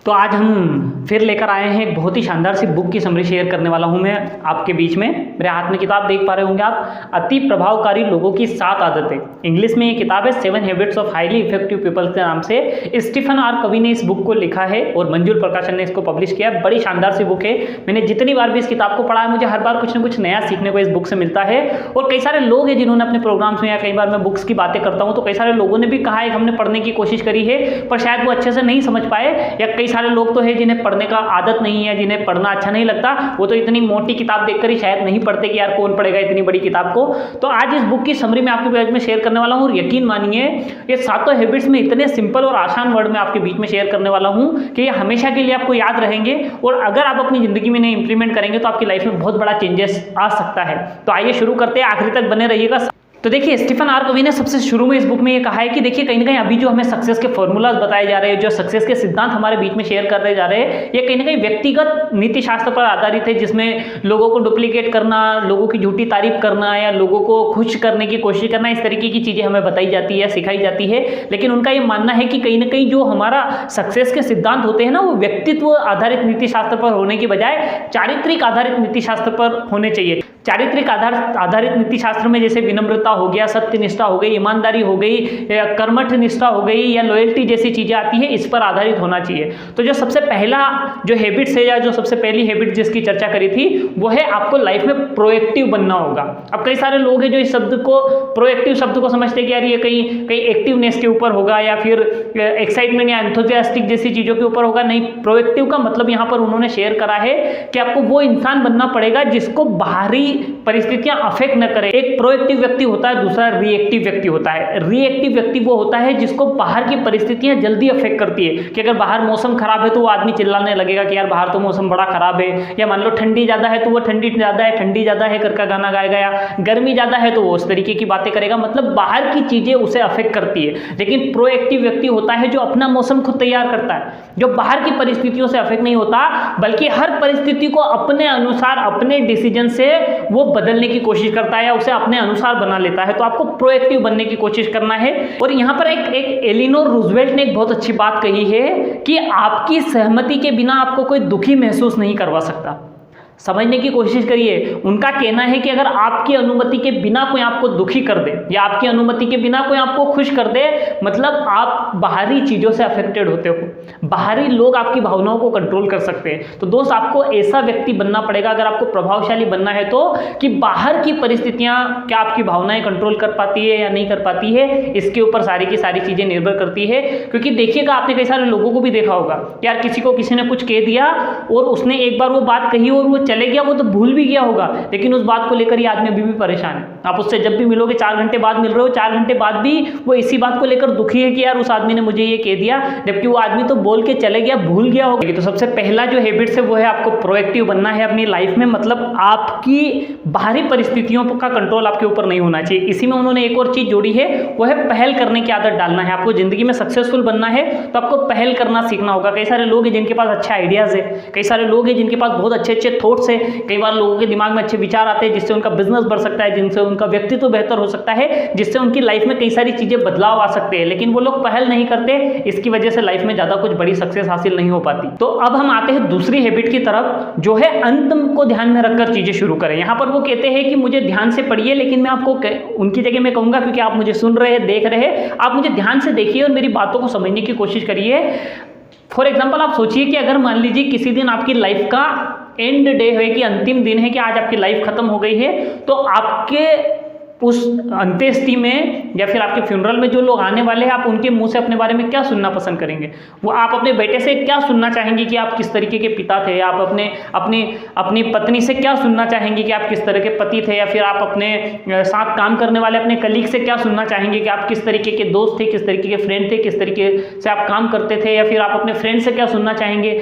तो आज हम फिर लेकर आए हैं एक बहुत ही शानदार सी बुक की समरी शेयर करने वाला हूं मैं आपके बीच में। मेरे हाथ में किताब देख पा रहे होंगे आप, अति प्रभावकारी लोगों की 7 आदतें। इंग्लिश में ये किताब है 7 habits of highly effective people के नाम से। स्टीफन आर कवी ने इस बुक को लिखा है और मंजुल प्रकाशन ने इसको पब्लिश किया है। बड़ी शानदार सी बुक है। मैंने जितनी बार भी इस किताब को पढ़ा है मुझे हर बार कुछ ना कुछ नया सीखने को इस बुक से मिलता है। और कई सारे लोग हैं जिन्होंने अपने प्रोग्राम्स में या कई बार मैं बुक्स की बातें करता हूँ तो कई सारे लोगों ने भी कहा है कि हमने पढ़ने की कोशिश करी है पर शायद वो अच्छे से नहीं समझ पाए, या कई सारे लोग तो है जिन्हें पढ़ने का आदत नहीं है, जिन्हें पढ़ना अच्छा नहीं लगता, वो तो इतनी मोटी किताब देखकर ही शायद नहीं पढ़ते कि यार कौन पढ़ेगा इतनी बड़ी किताब को। तो आज इस बुक की समरी मैं आपके बीच में शेयर करने वाला हूँ और यकीन मानिए ये 7 हैबिट्स में इतने सिंपल और आसान वर्ड में आपके बीच में शेयर करने वाला हूँ कि ये हमेशा के लिए आपको याद रहेंगे और अगर आप अपनी जिंदगी में इन्हें इंप्लीमेंट करेंगे तो आपकी लाइफ में बहुत बड़ा चेंजेस आ सकता है। तो आइए शुरू करते हैं, आखिरी तक बने रहिएगा। तो देखिए स्टीफन आर कवी ने सबसे शुरू में इस बुक में ये कहा है कि देखिए कहीं ना कहीं अभी जो हमें सक्सेस के फॉर्मूलाज बताए जा रहे हैं, जो सक्सेस के सिद्धांत हमारे बीच में शेयर कर जा रहे हैं, ये कहीं ना कहीं व्यक्तिगत नीति शास्त्र पर आधारित है, जिसमें लोगों को डुप्लीकेट करना, लोगों की झूठी तारीफ करना या लोगों को खुश करने की कोशिश करना, इस तरीके की चीजें हमें बताई जाती है, सिखाई जाती है। लेकिन उनका ये मानना है कि कहीं ना कहीं जो हमारा सक्सेस के सिद्धांत होते हैं ना, वो व्यक्तित्व आधारित नीति शास्त्र पर होने की बजाय चारित्रिक आधारित नीति शास्त्र पर होने चाहिए। चारित्रिक आधारित नीति शास्त्र में जैसे विनम्रता हो गया, सत्यनिष्ठा हो गई, ईमानदारी हो गई, कर्मठ निष्ठा हो गई या लॉयल्टी जैसी चीजें आती है, इस पर आधारित होना चाहिए। तो जो सबसे पहला जो हैबिट्स है या जो सबसे पहली हैबिट जिसकी चर्चा करी थी वो है आपको लाइफ में प्रोएक्टिव बनना होगा। अब कई सारे लोग हैं जो इस शब्द को प्रोएक्टिव शब्द को समझते हैं कि यार ये कहीं एक्टिवनेस के ऊपर होगा या फिर एक्साइटमेंट या एंथुसियास्टिक जैसी चीजों के ऊपर होगा। नहीं, प्रोएक्टिव का मतलब यहाँ पर उन्होंने शेयर करा है कि आपको वो इंसान बनना पड़ेगा जिसको बाहरी परिस्थितियां अफेक्ट न करें। एक प्रोएक्टिव व्यक्ति होता है, दूसरा रिएक्टिव व्यक्ति होता है। रिएक्टिव व्यक्ति वो होता है जिसको बाहर की परिस्थितियां जल्दी अफेक्ट करती है कि अगर बाहर मौसम खराब है तो वो आदमी चिल्लाने लगेगा कि यार बाहर तो मौसम बड़ा खराब है, या मान लो ठंडी ज्यादा है तो वो ठंडी ज्यादा है करके गाना गाएगा, या गर्मी ज्यादा है तो वो उस तरीके की बातें करेगा। मतलब बाहर की चीजें उसे अफेक्ट करती है। लेकिन प्रोएक्टिव व्यक्ति होता है जो अपना मौसम खुद तैयार करता है, जो बाहर की परिस्थितियों से अफेक्ट नहीं होता बल्कि हर परिस्थिति को अपने अनुसार अपने डिसीजन से वो बदलने की कोशिश करता है या उसे अपने अनुसार बना लेता है। तो आपको प्रोएक्टिव बनने की कोशिश करना है। और यहाँ पर एक एलिनोर रूजवेल्ट ने एक बहुत अच्छी बात कही है कि आपकी सहमति के बिना आपको कोई दुखी महसूस नहीं करवा सकता। समझने की कोशिश करिए। उनका कहना है कि अगर आपकी अनुमति के बिना कोई आपको दुखी कर दे या आपकी अनुमति के बिना कोई आपको खुश कर दे, मतलब आप बाहरी चीजों से अफेक्टेड होते हो। बाहरी लोग आपकी भावनाओं को कंट्रोल कर सकते हैं। तो दोस्त आपको ऐसा व्यक्ति बनना पड़ेगा अगर आपको प्रभावशाली बनना है तो, कि बाहर की परिस्थितियां क्या आपकी भावनाएं कंट्रोल कर पाती है या नहीं कर पाती है, इसके ऊपर सारी की सारी चीजें निर्भर करती है। क्योंकि देखिएगा आपने कई सारे लोगों को भी देखा होगा, यार किसी को किसी ने कुछ कह दिया और उसने एक बार वो बात कही और वो चले गया, वो तो भूल भी गया होगा, लेकिन उस बात को लेकर ये आदमी अभी भी परेशान है। आप उससे जब भी मिलोगे 4 घंटे बाद मिल रहे हो, 4 घंटे बाद भी वो इसी बात को लेकर दुखी है कि यार उस आदमी ने मुझे ये कह दिया, जबकि वो आदमी तो बोल के चले गया, भूल गया होगा। तो सबसे पहला जो हैबिट्स है वो है आपको प्रोएक्टिव बनना है अपनी लाइफ में। मतलब आपकी बाहरी परिस्थितियों का कंट्रोल आपके ऊपर नहीं होना चाहिए। इसी में उन्होंने एक और चीज जोड़ी है, वो है पहल करने की आदत डालना है। आपको जिंदगी में सक्सेसफुल बनना है तो आपको पहल करना सीखना होगा। कई सारे लोग हैं जिनके पास अच्छे आइडियाज है, कई सारे लोग हैं जिनके पास बहुत अच्छे अच्छे थॉट्स है, कई बार लोगों के दिमाग में अच्छे विचार आते हैं जिससे उनका बिजनेस बढ़ सकता है, जिनसे उनका व्यक्तित्व बेहतर हो सकता है, जिससे उनकी लाइफ में कई सारी चीजें बदलाव आ सकते हैं, लेकिन वो लोग पहल नहीं करते। इसकी वजह से लाइफ में ज्यादा कुछ बड़ी सक्सेस हासिल नहीं हो पाती। तो अब हम आते हैं दूसरी हैबिट की तरफ, जो है अंत को ध्यान में रखकर चीजें शुरू करें। यहाँ पर वो कहते हैं कि मुझे ध्यान से पढ़िए, लेकिन मैं आपको उनकी जगह मैं कहूंगा, क्योंकि आप मुझे सुन रहे हैं, देख रहे हैं, आप मुझे ध्यान से देखिए और मेरी बातों को समझने की कोशिश करिए। फॉर एग्जाम्पल आप सोचिए कि अगर मान लीजिए किसी दिन आपकी लाइफ का एंड डे है, कि अंतिम दिन है, कि आज आपकी लाइफ खत्म हो गई है, तो आपके उस अंत्येष्टि में या फिर आपके फ्यूनरल में जो लोग आने वाले हैं, आप उनके मुंह से अपने बारे में क्या सुनना पसंद करेंगे? वो आप अपने बेटे से क्या सुनना चाहेंगे कि आप किस तरीके के पिता थे? आप अपनी पत्नी से क्या सुनना चाहेंगे कि आप किस तरह के पति थे? या फिर आप अपने साथ काम करने वाले अपने कलीग से क्या सुनना चाहेंगे कि आप किस तरीके के दोस्त थे, किस तरीके के फ्रेंड थे, किस तरीके से आप काम करते थे? या फिर आप अपने फ्रेंड से क्या सुनना चाहेंगे?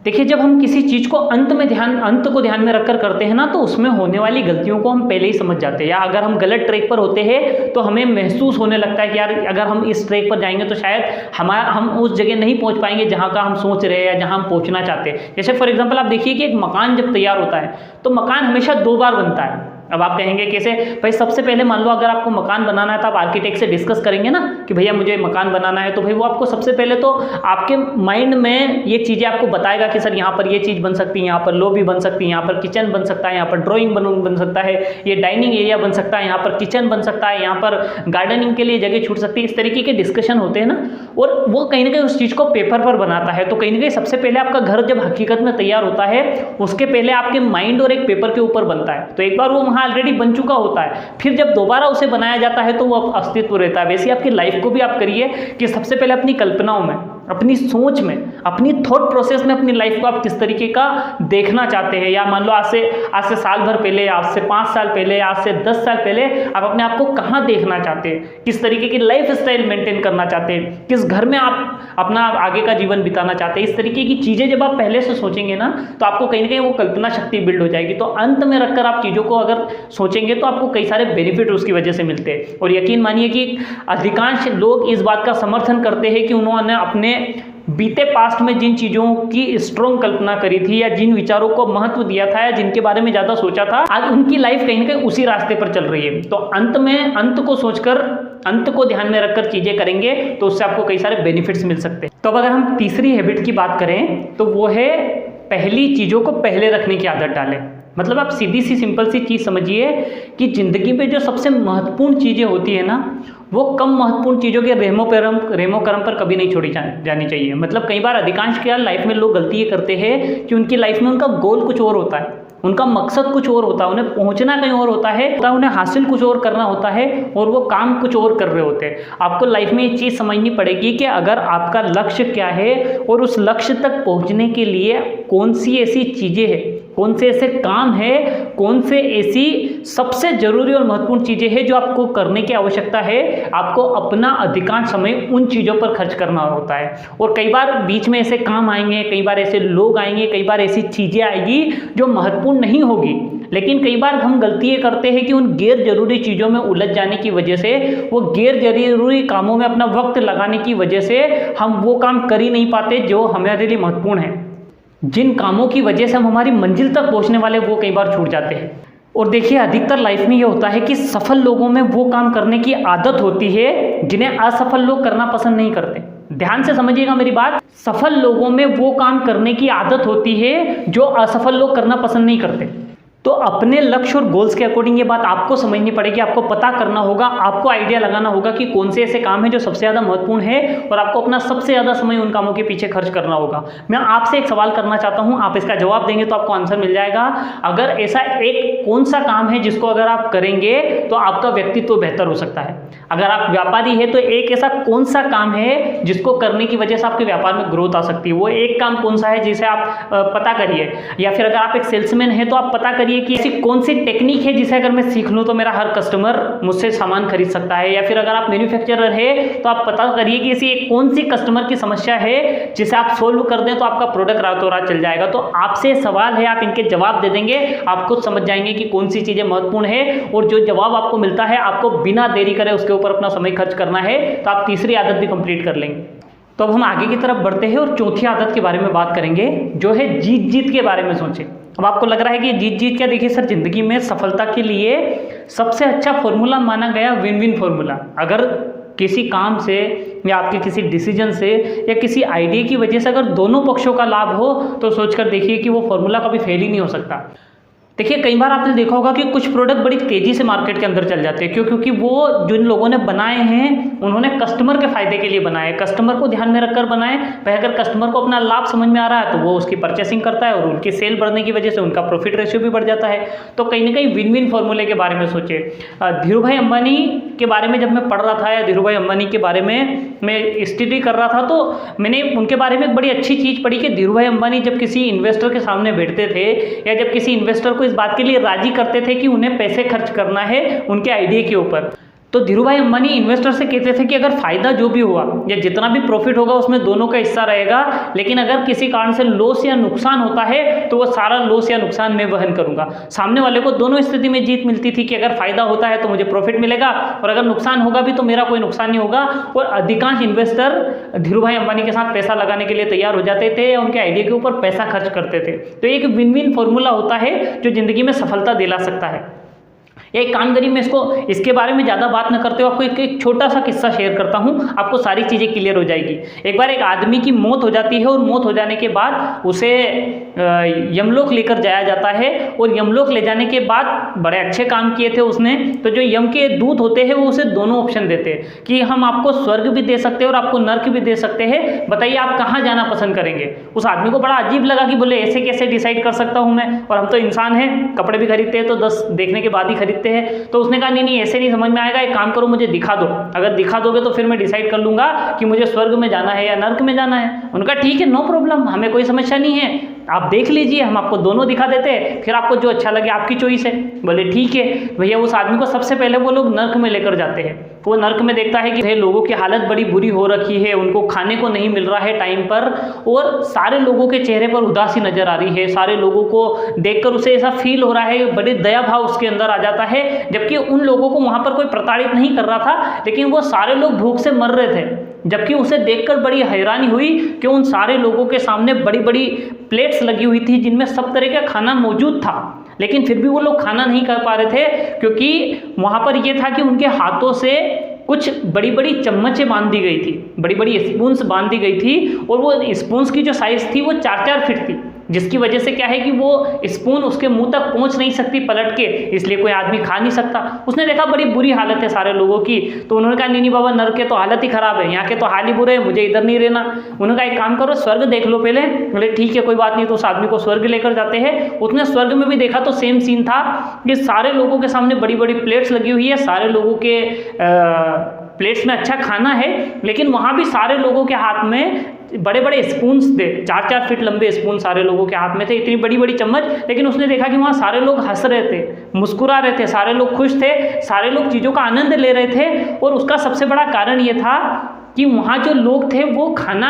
देखिए, जब हम किसी चीज को अंत को ध्यान में रखकर करते हैं ना, तो उसमें होने वाली गलतियों को हम पहले ही समझ जाते हैं। या अगर हम गलत ट्रैक पर होते हैं तो हमें महसूस होने लगता है कि यार अगर हम इस ट्रैक पर जाएंगे तो शायद हम उस जगह नहीं पहुंच पाएंगे जहां का हम सोच रहे हैं या जहां हम पहुंचना चाहते हैं। जैसे फॉर एग्जाम्पल आप देखिए कि एक मकान जब तैयार होता है तो मकान हमेशा 2 बार बनता है। अब आप कहेंगे कैसे भाई, सबसे पहले मान लो अगर आपको मकान बनाना है तो आप आर्किटेक्ट से डिस्कस करेंगे ना कि भैया मुझे मकान बनाना है, तो भाई वो आपको सबसे पहले तो आपके माइंड में ये चीज़ें आपको बताएगा कि सर यहाँ पर ये चीज़ बन सकती है, यहाँ पर लॉबी बन सकती है, यहाँ पर किचन बन सकता है, यहाँ पर ड्राइंग बन सकता है, ये डाइनिंग एरिया बन सकता है, यहाँ पर किचन बन सकता है, यहाँ पर गार्डनिंग के लिए जगह छूट सकती है। इस तरीके के डिस्कशन होते हैं ना, और वो कहीं ना कहीं उस चीज़ को पेपर पर बनाता है। तो कहीं ना कहीं सबसे पहले आपका घर जब हकीकत में तैयार होता है उसके पहले आपके माइंड और एक पेपर के ऊपर बनता है। तो एक बार वो वहाँ ऑलरेडी बन चुका होता है, फिर जब दोबारा उसे बनाया जाता है तो वो अस्तित्व रहता है। वैसे आपकी लाइफ को भी आप करिए कि सबसे पहले अपनी कल्पनाओं में, अपनी सोच में, अपनी थॉट प्रोसेस में अपनी लाइफ को आप किस तरीके का देखना चाहते हैं, या मान लो आज से साल भर पहले, आज से 5 साल पहले, आज से 10 साल पहले आप अपने आप को कहाँ देखना चाहते हैं, किस तरीके की लाइफ स्टाइल मेंटेन करना चाहते हैं, किस घर में आप अपना आगे का जीवन बिताना चाहते हैं। इस तरीके की चीज़ें जब आप पहले से सोचेंगे ना तो आपको कहीं ना कहीं वो कल्पना शक्ति बिल्ड हो जाएगी। तो अंत में रखकर आप चीज़ों को अगर सोचेंगे तो आपको कई सारे बेनिफिट उसकी वजह से मिलते हैं। और यकीन मानिए कि अधिकांश लोग इस बात का समर्थन करते हैं कि उन्होंने अपने बीते पास्ट में जिन चीज़ों की स्ट्रॉन्ग कल्पना करी थी, या जिन विचारों को महत्व दिया था, या जिनके बारे में ज़्यादा सोचा था, आज उनकी लाइफ कहीं ना कहीं उसी रास्ते पर चल रही है। तो अंत में अंत को सोचकर, अंत को ध्यान में रखकर चीज़ें करेंगे तो उससे आपको कई सारे बेनिफिट्स मिल सकते हैं। तो अब अगर हम तीसरी हैबिट की बात करें तो वो है पहली चीज़ों को पहले रखने की आदत डालें। मतलब आप सीधी सी सिंपल सी चीज़ समझिए कि ज़िंदगी में जो सबसे महत्वपूर्ण चीज़ें होती है ना, वो कम महत्वपूर्ण चीज़ों के रेमो क्रम पर कभी नहीं छोड़ी जानी चाहिए। मतलब कई बार अधिकांश क्या लाइफ में लोग गलती ये करते हैं कि उनकी लाइफ में उनका गोल कुछ और होता है, उनका मकसद कुछ और होता है, उन्हें पहुंचना कहीं और होता है, उन्हें हासिल कुछ और करना होता है, और वो काम कुछ और कर रहे होते हैं। आपको लाइफ में ये चीज़ समझनी पड़ेगी कि अगर आपका लक्ष्य क्या है और उस लक्ष्य तक पहुंचने के लिए कौन सी ऐसी चीज़ें हैं, कौन से ऐसे काम है, कौन से ऐसी सबसे ज़रूरी और महत्वपूर्ण चीज़ें हैं जो आपको करने की आवश्यकता है, आपको अपना अधिकांश समय उन चीज़ों पर खर्च करना होता है। और कई बार बीच में ऐसे काम आएंगे, कई बार ऐसे लोग आएंगे, कई बार ऐसी चीज़ें आएगी जो महत्वपूर्ण नहीं होगी, लेकिन कई बार हम गलती ये करते हैं कि उन गैर जरूरी चीज़ों में उलझ जाने की वजह से, वो गैर जरूरी कामों में अपना वक्त लगाने की वजह से हम वो काम कर ही नहीं पाते जो हमारे लिए महत्वपूर्ण है। जिन कामों की वजह से हम हमारी मंजिल तक पहुंचने वाले, वो कई बार छूट जाते हैं। और देखिए अधिकतर लाइफ में ये होता है कि सफल लोगों में वो काम करने की आदत होती है जिन्हें असफल लोग करना पसंद नहीं करते। ध्यान से समझिएगा मेरी बात, सफल लोगों में वो काम करने की आदत होती है जो असफल लोग करना पसंद नहीं करते। तो अपने लक्ष्य और गोल्स के अकॉर्डिंग ये बात आपको समझनी पड़ेगी, आपको पता करना होगा, आपको आइडिया लगाना होगा कि कौन से ऐसे काम हैं जो सबसे ज़्यादा महत्वपूर्ण है, और आपको अपना सबसे ज़्यादा समय उन कामों के पीछे खर्च करना होगा। मैं आपसे एक सवाल करना चाहता हूं, आप इसका जवाब देंगे तो आपको आंसर मिल जाएगा। अगर ऐसा एक कौन सा काम है जिसको अगर आप करेंगे तो आपका व्यक्तित्व बेहतर हो सकता है? अगर आप व्यापारी है तो एक ऐसा कौन सा काम है जिसको करने की वजह से आपके व्यापार में ग्रोथ आ सकती है? वो एक काम कौन सा है जिसे आप पता करिए। या फिर अगर आप एक सेल्समैन है तो आप पता करिए कि ऐसी कौन सी टेक्निक है जिसे अगर मैं सीख लूँ तो मेरा हर कस्टमर मुझसे सामान खरीद सकता है। या फिर अगर आप मैन्युफैक्चरर है तो आप पता करिए कि ऐसी कौन सी कस्टमर की समस्या है जिसे आप सोल्व कर दें तो आपका प्रोडक्ट रातों रात चल जाएगा। तो आपसे सवाल है, आप इनके जवाब दे देंगे, आप खुद समझ जाएंगे कि कौन सी चीज़ें महत्वपूर्ण है, और जो जवाब आपको मिलता है आपको बिना देरी करे उसके ऊपर अपना समय खर्च करना है, तो आप तीसरी आदत भी कंप्लीट कर लेंगे। तो अब हम आगे की तरफ बढ़ते हैं और चौथी आदत के बारे में बात करेंगे, जो है जीत जीत के बारे में सोचें। अब आपको लग रहा है कि जीत जीत क्या? देखिए सर, जिंदगी में सफलता के लिए सबसे अच्छा फॉर्मूला माना गया विन विन फॉर्मूला। अगर किसी काम से या आपके किसी डिसीजन से या किसी आइडिया की वजह से अगर दोनों पक्षों का लाभ हो तो सोचकर देखिए कि वो फॉर्मूला कभी फेल ही नहीं हो सकता। देखिए कई बार आपने देखा होगा कि कुछ प्रोडक्ट बड़ी तेज़ी से मार्केट के अंदर चल जाते हैं। क्यों? क्योंकि वो जिन लोगों ने बनाए हैं उन्होंने कस्टमर के फायदे के लिए बनाए, कस्टमर को ध्यान में रखकर बनाए। भाई अगर कस्टमर को अपना लाभ समझ में आ रहा है तो वो उसकी परचेसिंग करता है, और उनकी सेल बढ़ने की वजह से उनका प्रॉफिट रेशियो भी बढ़ जाता है। तो कहीं ना कहीं विन विन फॉर्मूले के बारे में सोचे। धीरू भाई अंबानी के बारे में जब मैं पढ़ रहा था, या धीरू भाई अंबानी के बारे में मैं स्टडी कर रहा था, तो मैंने उनके बारे में एक बड़ी अच्छी चीज़ पढ़ी कि धीरू भाई अंबानी जब किसी इन्वेस्टर के सामने बैठते थे, या जब किसी इन्वेस्टर को इस बात के लिए राजी करते थे कि उन्हें पैसे खर्च करना है उनके आइडिया के ऊपर, तो धीरू भाई अंबानी इन्वेस्टर से कहते थे कि अगर फायदा जो भी हुआ या जितना भी प्रॉफिट होगा उसमें दोनों का हिस्सा रहेगा, लेकिन अगर किसी कारण से लॉस या नुकसान होता है तो वो सारा लॉस या नुकसान मैं वहन करूंगा। सामने वाले को दोनों स्थिति में जीत मिलती थी कि अगर फायदा होता है तो मुझे प्रॉफिट मिलेगा, और अगर नुकसान होगा भी तो मेरा कोई नुकसान नहीं होगा। और अधिकांश इन्वेस्टर धीरू भाई अंबानी के साथ पैसा लगाने के लिए तैयार हो जाते थे या उनके आइडिया के ऊपर पैसा खर्च करते थे। तो एक विन विन फॉर्मूला होता है जो जिंदगी में सफलता दिला सकता है। एक काम करिए, मैं इसके बारे में ज़्यादा बात न करते हुए आपको एक छोटा सा किस्सा शेयर करता हूँ, आपको सारी चीज़ें क्लियर हो जाएगी। एक बार एक आदमी की मौत हो जाती है और मौत हो जाने के बाद उसे यमलोक लेकर जाया जाता है, और यमलोक ले जाने के बाद बड़े अच्छे काम किए थे उसने, तो जो यम के दूत होते हैं वो उसे दोनों ऑप्शन देते हैं कि हम आपको स्वर्ग भी दे सकते हैं और आपको नर्क भी दे सकते हैं, बताइए आप कहाँ जाना पसंद करेंगे। उस आदमी को बड़ा अजीब लगा कि बोले ऐसे कैसे डिसाइड कर सकता हूँ मैं, और हम तो इंसान हैं, कपड़े भी खरीदते हैं तो 10 देखने के बाद ही खरीदते हैं। तो उसने कहा नहीं ऐसे नहीं समझ में आएगा, एक काम करो मुझे दिखा दो, अगर दिखा दोगे तो फिर मैं डिसाइड कर लूँगा कि मुझे स्वर्ग में जाना है या नर्क में जाना है। उनका ठीक है, नो प्रॉब्लम, हमें कोई समस्या नहीं है, आप देख लीजिए, हम आपको दोनों दिखा देते हैं, फिर आपको जो अच्छा लगे आपकी चॉइस है। बोले ठीक है भैया। उस आदमी को सबसे पहले वो लोग नर्क में लेकर जाते हैं। वो नर्क में देखता है कि लोगों की हालत बड़ी बुरी हो रखी है, उनको खाने को नहीं मिल रहा है टाइम पर, और सारे लोगों के चेहरे पर उदासी नजर आ रही है, सारे लोगों को देखकर उसे ऐसा फील हो रहा है, बड़े दया भाव उसके अंदर आ जाता है। जबकि उन लोगों को वहाँ पर कोई प्रताड़ित नहीं कर रहा था, लेकिन वो सारे लोग भूख से मर रहे थे। जबकि उसे देखकर बड़ी हैरानी हुई कि उन सारे लोगों के सामने बड़ी बड़ी प्लेट्स लगी हुई थी जिनमें सब तरह का खाना मौजूद था, लेकिन फिर भी वो लोग खाना नहीं कर पा रहे थे, क्योंकि वहाँ पर ये था कि उनके हाथों से कुछ बड़ी बड़ी चम्मचें बांध दी गई थी, बड़ी बड़ी स्पून्स बांध दी गई थी, और वो स्पून्स की जो साइज़ थी वो 4-4 फीट थी, जिसकी वजह से क्या है कि वो स्पून उसके मुंह तक पहुंच नहीं सकती पलट के, इसलिए कोई आदमी खा नहीं सकता। उसने देखा बड़ी बुरी हालत है सारे लोगों की, तो उन्होंने कहा नहीं बाबा, नर्क के तो हालत ही खराब है, यहाँ के तो हाल ही बुरे हैं, मुझे इधर नहीं रहना। उन्होंने कहा एक काम करो, स्वर्ग देख लो पहले। बोले ठीक है कोई बात नहीं। तो उस आदमी को स्वर्ग लेकर जाते हैं। उसने स्वर्ग में भी देखा तो सेम सीन था कि सारे लोगों के सामने बड़ी बड़ी प्लेट्स लगी हुई है, सारे लोगों के प्लेट्स में अच्छा खाना है, लेकिन वहाँ भी सारे लोगों के हाथ में बड़े बड़े स्पून्स थे, 4-4 फीट लंबे स्पून सारे लोगों के हाथ में थे, इतनी बड़ी बड़ी चम्मच। लेकिन उसने देखा कि वहाँ सारे लोग हंस रहे थे, मुस्कुरा रहे थे, सारे लोग खुश थे, सारे लोग चीज़ों का आनंद ले रहे थे। और उसका सबसे बड़ा कारण ये था कि वहाँ जो लोग थे वो खाना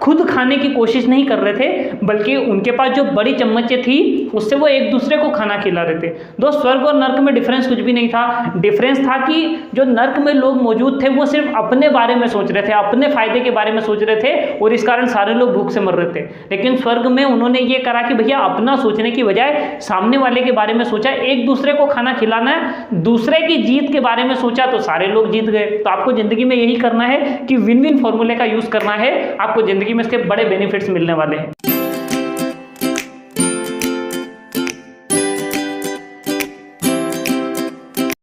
खुद खाने की कोशिश नहीं कर रहे थे, बल्कि उनके पास जो बड़ी चम्मचें थी उससे वो एक दूसरे को खाना खिला रहे थे। दोस्त, स्वर्ग और नर्क में डिफरेंस कुछ भी नहीं था। डिफरेंस था कि जो नर्क में लोग मौजूद थे वो सिर्फ अपने बारे में सोच रहे थे, अपने फायदे के बारे में सोच रहे थे, और इस कारण सारे लोग भूख से मर रहे थे। लेकिन स्वर्ग में उन्होंने ये करा कि भैया अपना सोचने की बजाय सामने वाले के बारे में सोचा, एक दूसरे को खाना खिलाना है, दूसरे की जीत के बारे में सोचा, तो सारे लोग जीत गए। तो आपको जिंदगी में यही करना है कि विन विन फॉर्मूले का यूज करना है, आपको जिंदगी में इसके बड़े बेनिफिट्स मिलने वाले हैं।